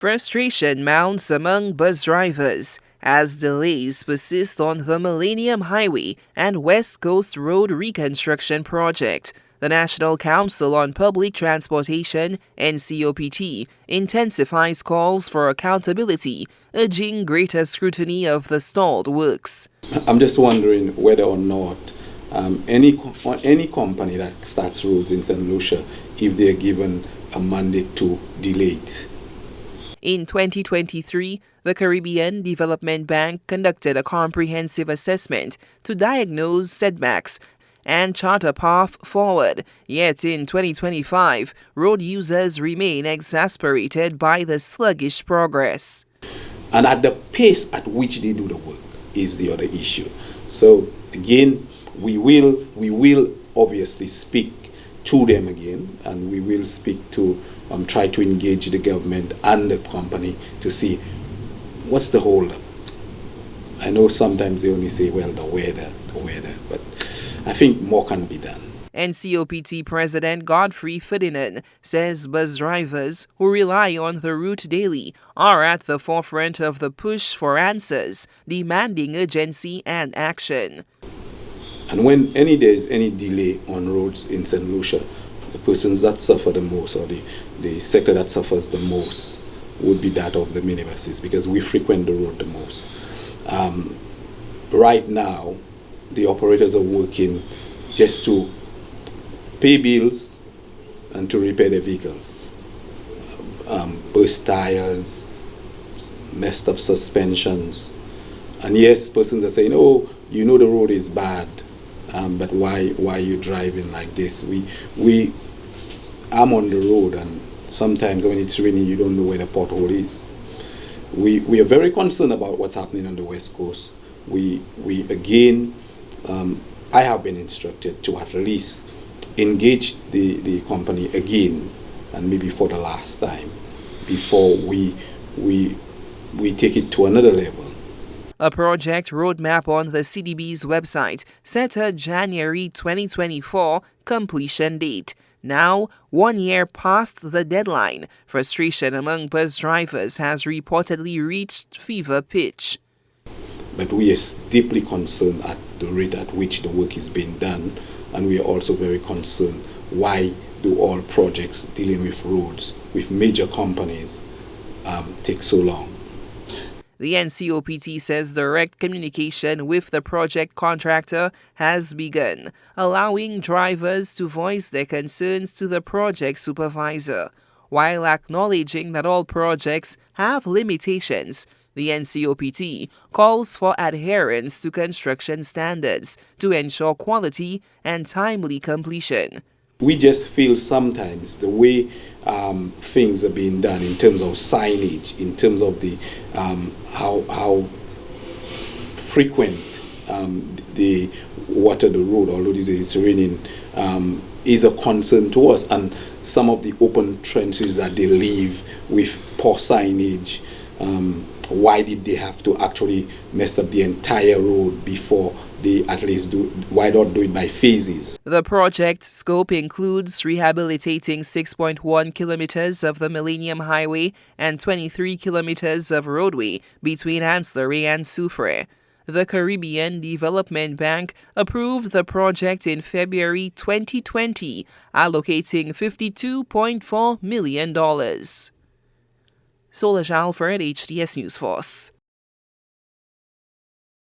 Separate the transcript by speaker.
Speaker 1: Frustration mounts among bus drivers as delays persist on the Millennium Highway and West Coast Road Reconstruction Project. The National Council on Public Transportation, NCOPT, intensifies calls for accountability, urging greater scrutiny of the stalled works.
Speaker 2: I'm just wondering whether or not any company that starts roads in St. Lucia, if they're given a mandate to delay it.
Speaker 1: In 2023, the Caribbean Development Bank conducted a comprehensive assessment to diagnose setbacks and chart a path forward. Yet in 2025, road users remain exasperated by the sluggish progress.
Speaker 2: And at the pace at which they do the work is the other issue. So again, we will obviously speak to them again, and we will speak to try to engage the government and the company to see what's the hold-up. I know sometimes they only say, well, the weather, but I think more can be done.
Speaker 1: NCOPT President Godfrey Ferdinand says bus drivers who rely on the route daily are at the forefront of the push for answers, demanding urgency and action.
Speaker 2: And when there is any delay on roads in St. Lucia, the persons that suffer the most, or the sector that suffers the most, would be that of the minibuses, because we frequent the road the most. Right now, the operators are working just to pay bills and to repair their vehicles. Burst tires, messed up suspensions. And yes, persons are saying, oh, you know the road is bad, but why are you driving like this? I'm on the road, and sometimes when it's raining, you don't know where the pothole is. We are very concerned about what's happening on the West Coast. We again, I have been instructed to at least engage the company again, and maybe for the last time, before we take it to another level.
Speaker 1: A project roadmap on the CDB's website set a January 2024 completion date. Now, 1 year past the deadline, frustration among bus drivers has reportedly reached fever pitch.
Speaker 2: But we are deeply concerned at the rate at which the work is being done, and we are also very concerned why do all projects dealing with roads, with major companies, take so long.
Speaker 1: The NCOPT says direct communication with the project contractor has begun, allowing drivers to voice their concerns to the project supervisor. While acknowledging that all projects have limitations, the NCOPT calls for adherence to construction standards to ensure quality and timely completion.
Speaker 2: We just feel sometimes the way things are being done in terms of signage, in terms of the how frequent the water the road, although it's raining, is a concern to us, and some of the open trenches that they leave with poor signage. Why did they have to actually mess up the entire road before they at least why not do it by phases?
Speaker 1: The project scope includes rehabilitating 6.1 kilometers of the Millennium Highway and 23 kilometers of roadway between Ancillary and Soufrière. The Caribbean Development Bank approved the project in February 2020, allocating $52.4 million. Solange Alfred, HTS News Force.